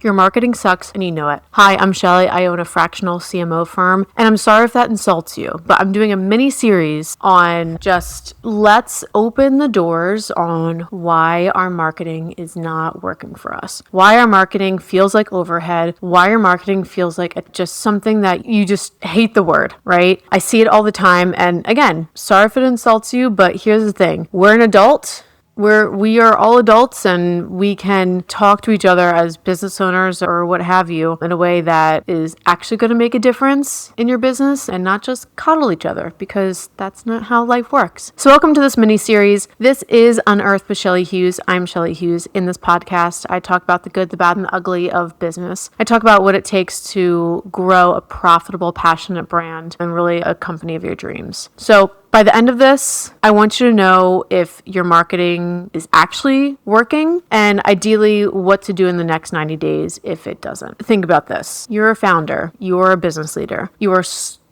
Your marketing sucks and you know it. Hi, I'm Shelly. I own a fractional CMO firm, and I'm sorry if that insults you, but I'm doing a mini series on just let's open the doors on why our marketing is not working for us. Why our marketing feels like overhead, why our marketing feels like it's just something that you just hate the word, right? I see it all the time, and again, sorry if it insults you, but here's the thing. We're an adult. We are all adults and we can talk to each other as business owners or what have you in a way that is actually going to make a difference in your business and not just coddle each other, because that's not how life works. So welcome to this mini series. This is Unearth with Shelly Hughes. I'm Shelly Hughes. In this podcast, I talk about the good, the bad, and the ugly of business. I talk about what it takes to grow a profitable, passionate brand and really a company of your dreams. So by the end of this, I want you to know if your marketing is actually working and ideally what to do in the next 90 days if it doesn't. Think about this. You're a founder. You're a business leader. You are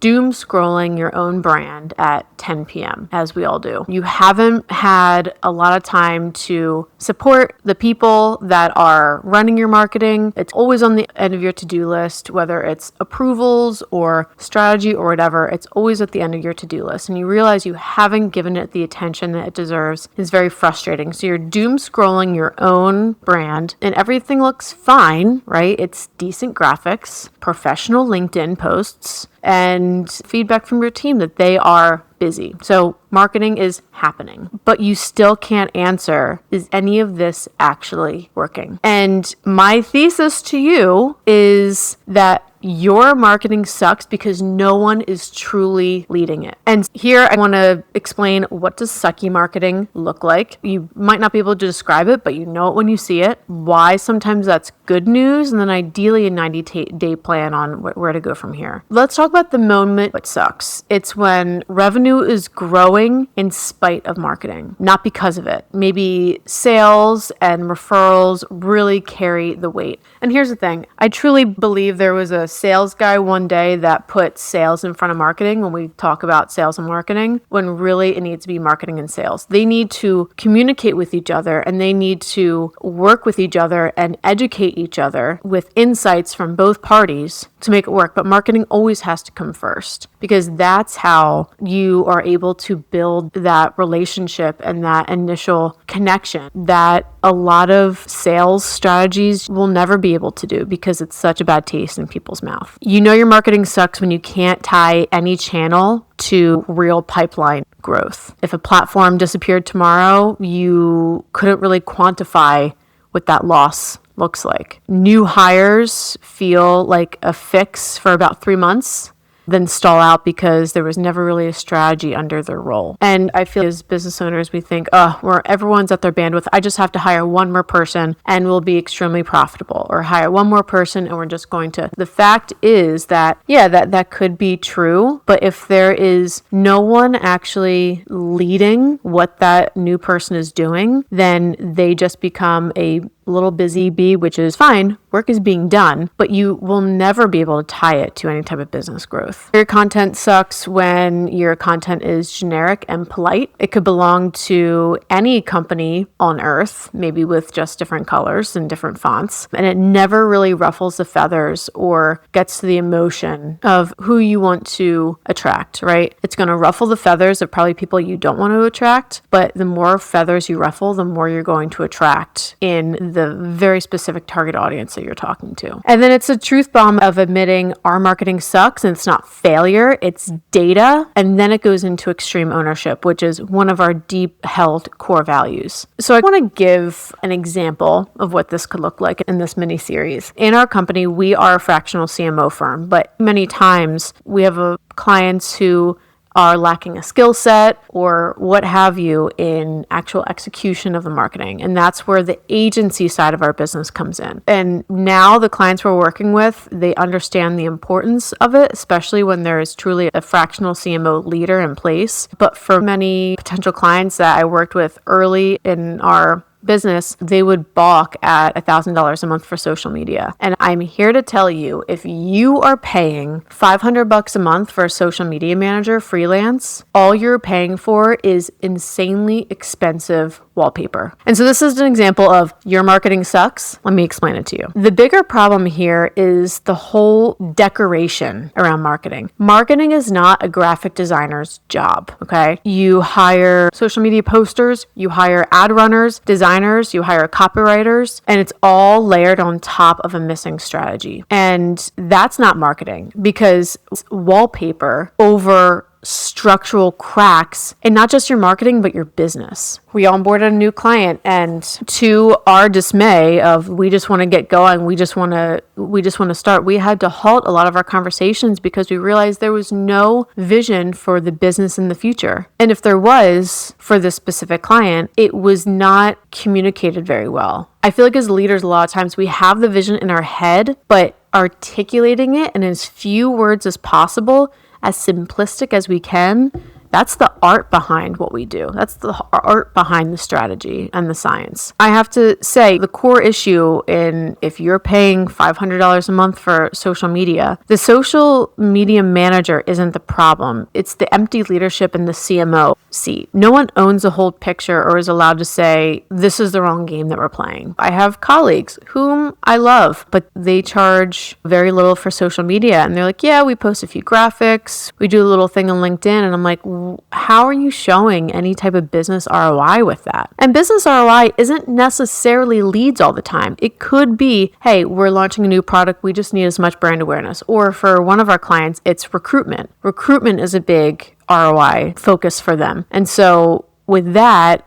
doom scrolling your own brand at 10 p.m., as we all do. You haven't had a lot of time to support the people that are running your marketing. It's always on the end of your to-do list, whether it's approvals or strategy or whatever. It's always at the end of your to-do list. And you realize you haven't given it the attention that it deserves. It's very frustrating. So you're doom scrolling your own brand and everything looks fine, right? It's decent graphics, professional LinkedIn posts, and feedback from your team that they are busy. So marketing is happening, but you still can't answer, is any of this actually working? And my thesis to you is that your marketing sucks because no one is truly leading it. And here I want to explain, what does sucky marketing look like? You might not be able to describe it, but you know it when you see it. Why sometimes that's good news, and then ideally a 90-day plan on where to go from here. Let's talk about the moment it sucks. It's when revenue is growing in spite of marketing, not because of it. Maybe sales and referrals really carry the weight. And here's the thing. I truly believe there was a sales guy one day that put sales in front of marketing when we talk about sales and marketing, when really it needs to be marketing and sales. They need to communicate with each other and they need to work with each other and educate each other with insights from both parties to make it work. But marketing always has to come first, because that's how you are able to build that relationship and that initial connection that a lot of sales strategies will never be able to do because it's such a bad taste in people's mouth. You know your marketing sucks when you can't tie any channel to real pipeline growth. If a platform disappeared tomorrow, you couldn't really quantify what that loss looks like. New hires feel like a fix for about 3 months, then stall out because there was never really a strategy under their role. And I feel as business owners, we think, everyone's at their bandwidth. I just have to hire one more person and we'll be extremely profitable, or hire one more person and we're just going to. The fact is that, that could be true. But if there is no one actually leading what that new person is doing, then they just become a little busy bee, which is fine. Work is being done, but you will never be able to tie it to any type of business growth. Your content sucks when your content is generic and polite. It could belong to any company on earth, maybe with just different colors and different fonts, and it never really ruffles the feathers or gets to the emotion of who you want to attract, right? It's going to ruffle the feathers of probably people you don't want to attract, but the more feathers you ruffle, the more you're going to attract in the very specific target audience that you're talking to. And then it's a truth bomb of admitting our marketing sucks, and it's not failure, it's data. And then it goes into extreme ownership, which is one of our deep held core values. So I want to give an example of what this could look like in this mini series. In our company, we are a fractional CMO firm, but many times we have clients who are lacking a skill set or what have you in actual execution of the marketing. And that's where the agency side of our business comes in. And now the clients we're working with, they understand the importance of it, especially when there is truly a fractional CMO leader in place. But for many potential clients that I worked with early in our business, they would balk at $1,000 a month for social media. And I'm here to tell you, if you are paying $500 a month for a social media manager freelance, all you're paying for is insanely expensive wallpaper. And so this is an example of your marketing sucks. Let me explain it to you. The bigger problem here is the whole decoration around marketing. Marketing is not a graphic designer's job, okay? You hire social media posters, you hire ad runners, designers, you hire copywriters, and it's all layered on top of a missing strategy. And that's not marketing, because wallpaper over structural cracks, and not just your marketing, but your business. We onboarded a new client, and to our dismay of we just want to get going, we just want to start, we had to halt a lot of our conversations because we realized there was no vision for the business in the future. And if there was for this specific client, it was not communicated very well. I feel like as leaders, a lot of times we have the vision in our head, but articulating it in as few words as possible, as simplistic as we can, that's the art behind what we do. That's the art behind the strategy and the science. I have to say, the core issue in if you're paying $500 a month for social media, the social media manager isn't the problem. It's the empty leadership in the CMO seat. No one owns a whole picture or is allowed to say, this is the wrong game that we're playing. I have colleagues whom I love, but they charge very little for social media. And they're like, yeah, we post a few graphics. We do a little thing on LinkedIn. And I'm like, how are you showing any type of business ROI with that? And business ROI isn't necessarily leads all the time. It could be, hey, we're launching a new product. We just need as much brand awareness. Or for one of our clients, it's recruitment. Recruitment is a big ROI focus for them. And so with that,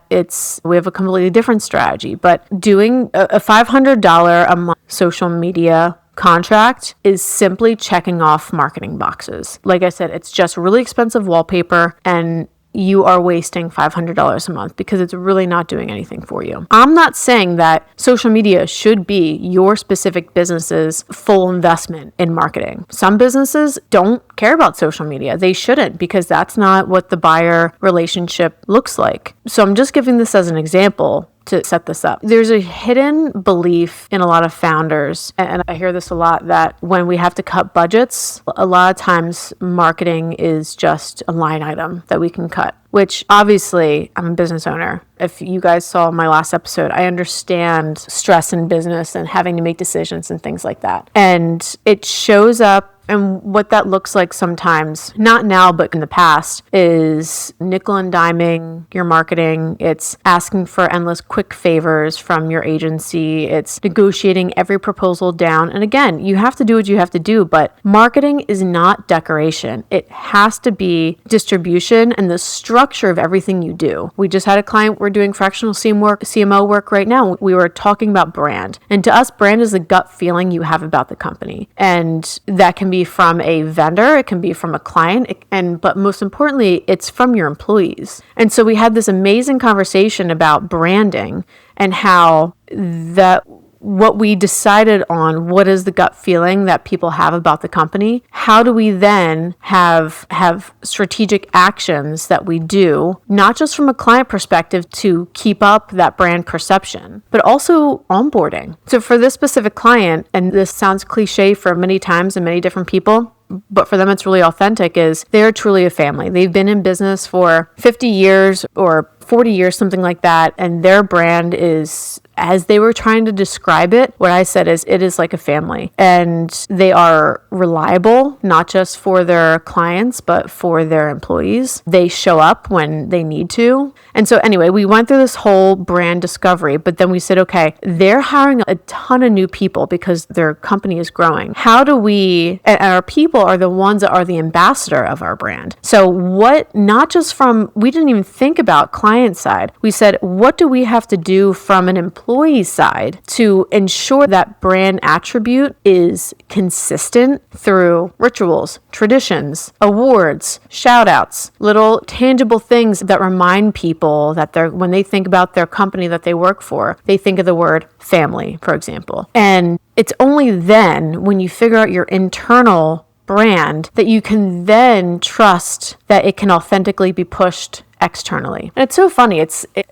we have a completely different strategy. But doing a $500 a month social media contract is simply checking off marketing boxes. Like I said, it's just really expensive wallpaper, and you are wasting $500 a month because it's really not doing anything for you. I'm not saying that social media should be your specific business's full investment in marketing. Some businesses don't care about social media. They shouldn't, because that's not what the buyer relationship looks like. So I'm just giving this as an example to set this up. There's a hidden belief in a lot of founders, and I hear this a lot, that when we have to cut budgets, a lot of times marketing is just a line item that we can cut, which obviously I'm a business owner. If you guys saw my last episode, I understand stress in business and having to make decisions and things like that. And it shows up. And what that looks like sometimes, not now, but in the past, is nickel and diming your marketing. It's asking for endless quick favors from your agency. It's negotiating every proposal down. And again, you have to do what you have to do, but marketing is not decoration. It has to be distribution and the structure of everything you do. We just had a client, we're doing fractional CMO work right now. We were talking about brand. And to us, brand is the gut feeling you have about the company. And that can be from a vendor, it can be from a client, but most importantly, it's from your employees. And so we had this amazing conversation about branding and how what we decided on, what is the gut feeling that people have about the company? How do we then have strategic actions that we do, not just from a client perspective to keep up that brand perception, but also onboarding. So for this specific client, and this sounds cliche for many times and many different people, but for them it's really authentic, is they're truly a family. They've been in business for 50 years or 40 years, something like that. And their brand is, as they were trying to describe it, what I said is it is like a family. And they are reliable, not just for their clients, but for their employees. They show up when they need to. And so anyway, we went through this whole brand discovery, but then we said, okay, they're hiring a ton of new people because their company is growing. How do we, and our people are the ones that are the ambassador of our brand. So what, not just from, we didn't even think about client side. We said, what do we have to do from an employee side to ensure that brand attribute is consistent through rituals, traditions, awards, shout outs, little tangible things that remind people that when they think about their company that they work for, they think of the word family, for example. And it's only then when you figure out your internal brand that you can then trust that it can authentically be pushed externally. And it's so funny.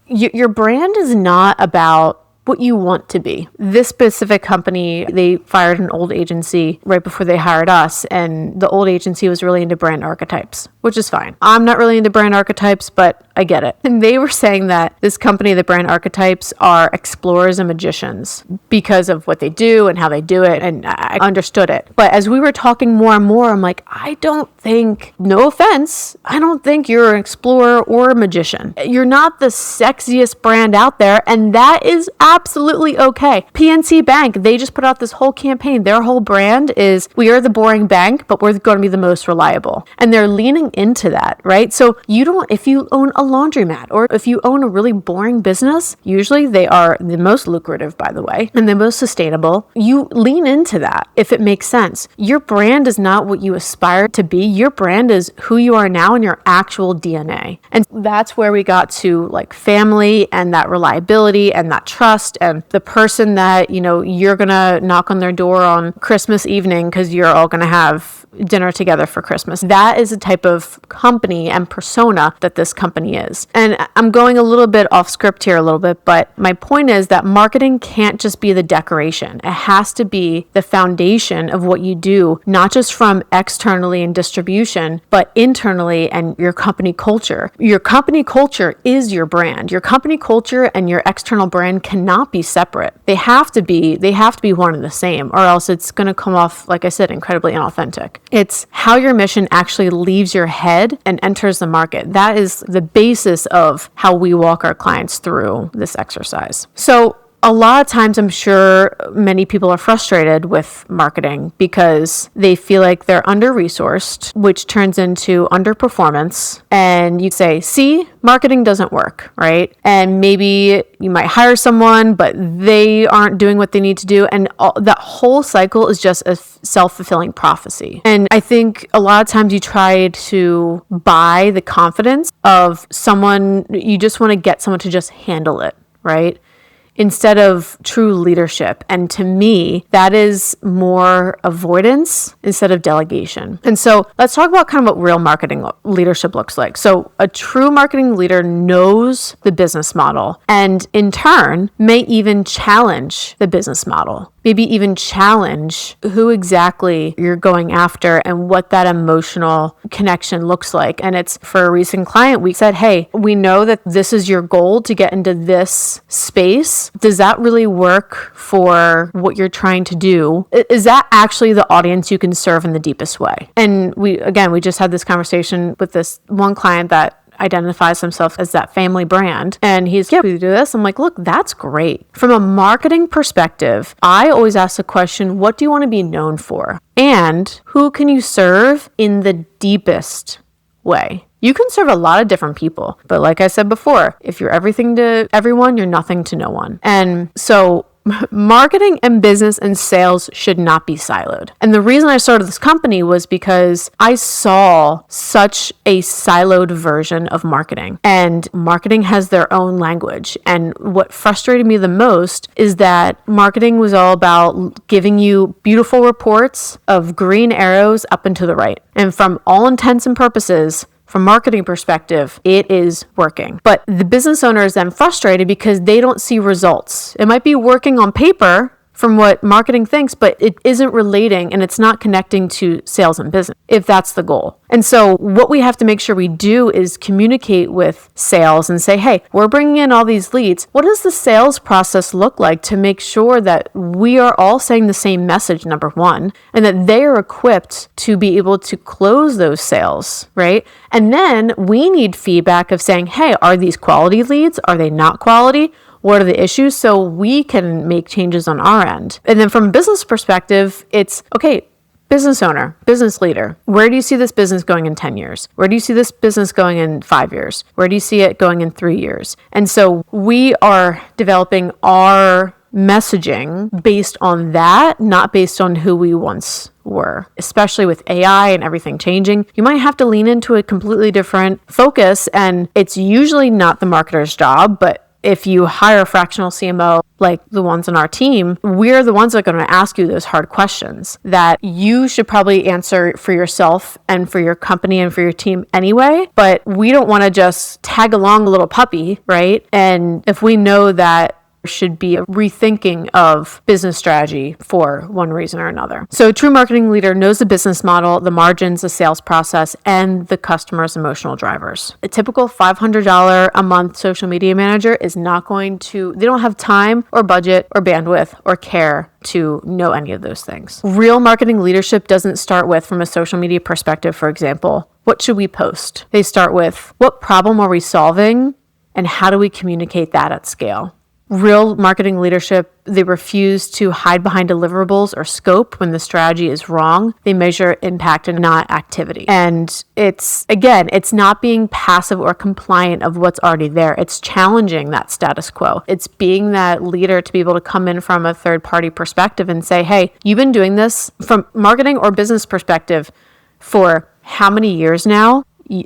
Your brand is not about what you want to be. This specific company, they fired an old agency right before they hired us, and the old agency was really into brand archetypes, which is fine. I'm not really into brand archetypes, but I get it. And they were saying that this company, the brand archetypes, are explorers and magicians because of what they do and how they do it, and I understood it. But as we were talking more and more, I'm like, I don't think, no offense, I don't think you're an explorer or a magician. You're not the sexiest brand out there, and that is absolutely okay. PNC Bank, they just put out this whole campaign. Their whole brand is, we are the boring bank, but we're going to be the most reliable. And they're leaning into that, right? So if you own a laundromat or if you own a really boring business, usually they are the most lucrative, by the way, and the most sustainable. You lean into that if it makes sense. Your brand is not what you aspire to be. Your brand is who you are now and your actual DNA. And that's where we got to like family and that reliability and that trust and the person that, you're going to knock on their door on Christmas evening because you're all going to have dinner together for Christmas. That is a type of company and persona that this company is. And I'm going a little bit off script here a little bit, but my point is that marketing can't just be the decoration. It has to be the foundation of what you do, not just from externally in distribution, but internally and your company culture. Your company culture is your brand. Your company culture and your external brand cannot be separate. They have to be one and the same, or else it's going to come off, like I said, incredibly inauthentic. It's how your mission actually leaves your head and enters the market. That is the basis of how we walk our clients through this exercise. So a lot of times, I'm sure many people are frustrated with marketing because they feel like they're under-resourced, which turns into underperformance. And you say, see, marketing doesn't work, right? And maybe you might hire someone, but they aren't doing what they need to do. And that whole cycle is just a self-fulfilling prophecy. And I think a lot of times you try to buy the confidence of someone, you just want to get someone to just handle it, right? Instead of true leadership. And to me, that is more avoidance instead of delegation. And so let's talk about kind of what real marketing leadership looks like. So a true marketing leader knows the business model and in turn may even challenge the business model. Maybe even challenge who exactly you're going after and what that emotional connection looks like. And it's for a recent client, we said, hey, we know that this is your goal to get into this space. Does that really work for what you're trying to do? Is that actually the audience you can serve in the deepest way? And we just had this conversation with this one client that identifies himself as that family brand. And he's, yeah, we do this. I'm like, look, that's great. From a marketing perspective, I always ask the question, what do you want to be known for? And who can you serve in the deepest way? You can serve a lot of different people. But like I said before, if you're everything to everyone, you're nothing to no one. And so marketing and business and sales should not be siloed. And the reason I started this company was because I saw such a siloed version of marketing, and marketing has their own language. And what frustrated me the most is that marketing was all about giving you beautiful reports of green arrows up and to the right. And from all intents and purposes, from marketing perspective, it is working. But the business owner is then frustrated because they don't see results. It might be working on paper from what marketing thinks, but it isn't relating and it's not connecting to sales and business, if that's the goal. And so what we have to make sure we do is communicate with sales and say, hey, we're bringing in all these leads. What does the sales process look like to make sure that we are all saying the same message, number one, and that they are equipped to be able to close those sales, right? And then we need feedback of saying, hey, are these quality leads? Are they not quality? What are the issues? So we can make changes on our end. And then from a business perspective, it's, okay, business owner, business leader, where do you see this business going in 10 years? Where do you see this business going in 5 years? Where do you see it going in 3 years? And so we are developing our messaging based on that, not based on who we once were. Especially with AI and everything changing, you might have to lean into a completely different focus, and it's usually not the marketer's job, but if you hire a fractional CMO like the ones on our team, we're the ones that are going to ask you those hard questions that you should probably answer for yourself and for your company and for your team anyway. But we don't want to just tag along a little puppy, right? And if we know that should be a rethinking of business strategy for one reason or another. So a true marketing leader knows the business model, the margins, the sales process, and the customer's emotional drivers. A typical $500 a month social media manager is not going to, they don't have time or budget or bandwidth or care to know any of those things. Real marketing leadership doesn't start with, from a social media perspective, for example, what should we post? They start with, what problem are we solving and how do we communicate that at scale? Real marketing leadership, they refuse to hide behind deliverables or scope when the strategy is wrong. They measure impact and not activity. And it's not being passive or compliant of what's already there. It's challenging that status quo. It's being that leader to be able to come in from a third-party perspective and say, hey, you've been doing this from marketing or business perspective for how many years now?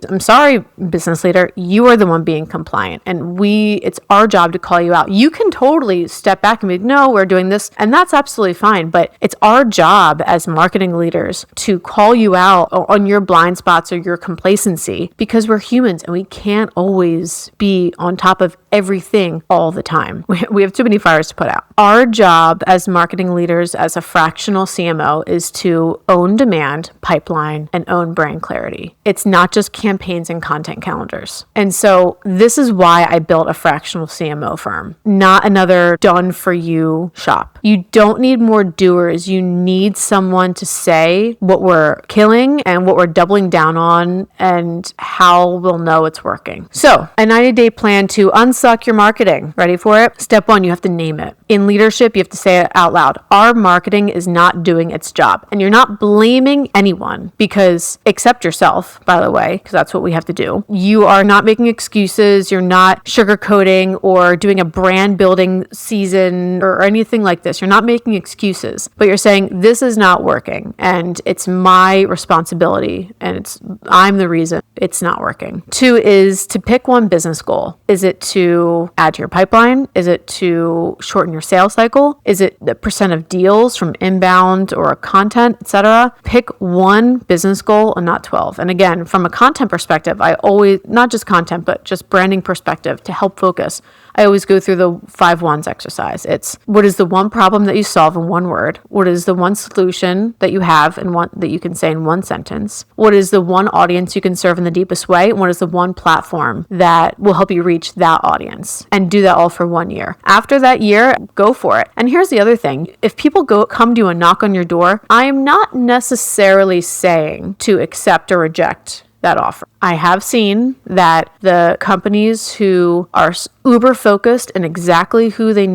I'm sorry, business leader, you are the one being compliant, and it's our job to call you out. You can totally step back and be, no, we're doing this, and that's absolutely fine, but it's our job as marketing leaders to call you out on your blind spots or your complacency, because we're humans and we can't always be on top of everything all the time. We have too many fires to put out. Our job as marketing leaders, as a fractional CMO, is to own demand, pipeline, and own brand clarity. It's not just campaigns and content calendars. And so this is why I built a fractional CMO firm, not another done for you shop. You don't need more doers. You need someone to say what we're killing and what we're doubling down on and how we'll know it's working. So a 90-day plan to unsuck your marketing. Ready for it? Step 1, you have to name it. In leadership, you have to say it out loud. Our marketing is not doing its job. And you're not blaming anyone, because, except yourself, by the way, because that's what we have to do. You are not making excuses. You're not sugarcoating or doing a brand building season or anything like this. You're not making excuses, but you're saying this is not working and it's my responsibility and I'm the reason it's not working. 2 is to pick one business goal. Is it to add to your pipeline? Is it to shorten your sales cycle? Is it the percent of deals from inbound or content, etc.? Pick one business goal and not 12. And again, from a content perspective, I always, not just content, but just branding perspective to help focus, I always go through the 5 whys exercise. It's what is the one problem that you solve in one word? What is the one solution that you have and that you can say in one sentence? What is the one audience you can serve in the deepest way? And what is the one platform that will help you reach that audience? And do that all for 1 year. After that year, go for it. And here's the other thing. If people come to you and knock on your door, I am not necessarily saying to accept or reject that offer. I have seen that the companies who are uber focused and exactly who they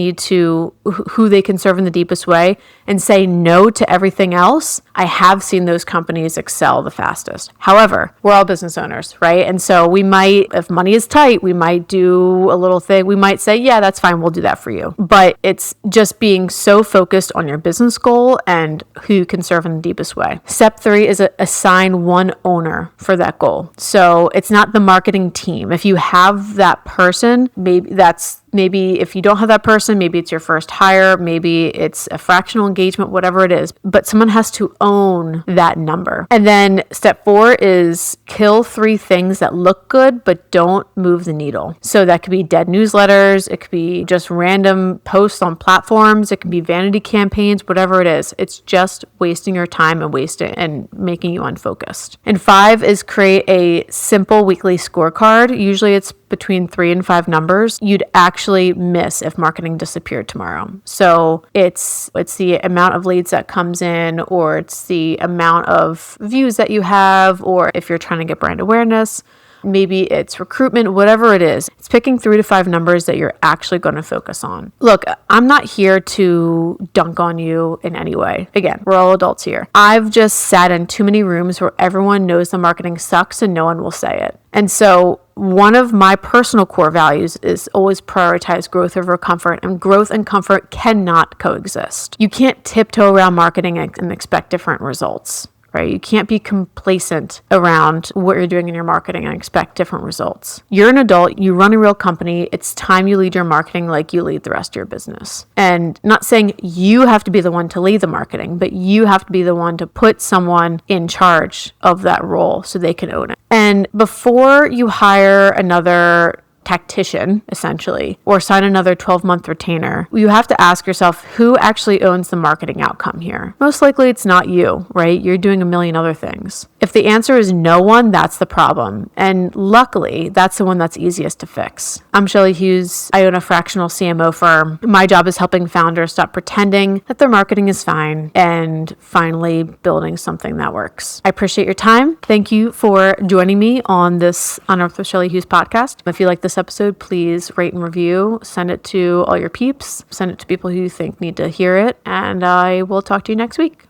can serve in the deepest way and say no to everything else, I have seen those companies excel the fastest. However, we're all business owners, right? And so we might, if money is tight, we might do a little thing. We might say, yeah, that's fine. We'll do that for you. But it's just being so focused on your business goal and who you can serve in the deepest way. Step 3 is assign one owner for that goal. So it's not the marketing team. If you have that person, maybe if you don't have that person, maybe it's your first hire, maybe it's a fractional engagement, whatever it is, but someone has to own that number. And then step 4 is kill 3 things that look good, but don't move the needle. So that could be dead newsletters. It could be just random posts on platforms. It could be vanity campaigns, whatever it is. It's just wasting your time and making you unfocused. And 5 is create a simple weekly scorecard. Usually it's between 3 and 5 numbers you'd actually miss if marketing disappeared tomorrow. So it's the amount of leads that comes in, or it's the amount of views that you have, or if you're trying to get brand awareness, maybe it's recruitment, whatever it is. It's picking 3 to 5 numbers that you're actually going to focus on. Look, I'm not here to dunk on you in any way. Again, we're all adults here. I've just sat in too many rooms where everyone knows the marketing sucks and no one will say it. And so one of my personal core values is always prioritize growth over comfort, and growth and comfort cannot coexist. You can't tiptoe around marketing and expect different results. Right? You can't be complacent around what you're doing in your marketing and expect different results. You're an adult, you run a real company, it's time you lead your marketing like you lead the rest of your business. And not saying you have to be the one to lead the marketing, but you have to be the one to put someone in charge of that role so they can own it. And before you hire another tactician, essentially, or sign another 12-month retainer, you have to ask yourself, who actually owns the marketing outcome here? Most likely it's not you, right? You're doing a million other things. If the answer is no one, that's the problem. And luckily, that's the one that's easiest to fix. I'm Shelly Hughes. I own a fractional CMO firm. My job is helping founders stop pretending that their marketing is fine and finally building something that works. I appreciate your time. Thank you for joining me on this Unearth with Shelly Hughes podcast. If you like this episode, please rate and review. Send it to all your peeps. Send it to people who you think need to hear it. And I will talk to you next week.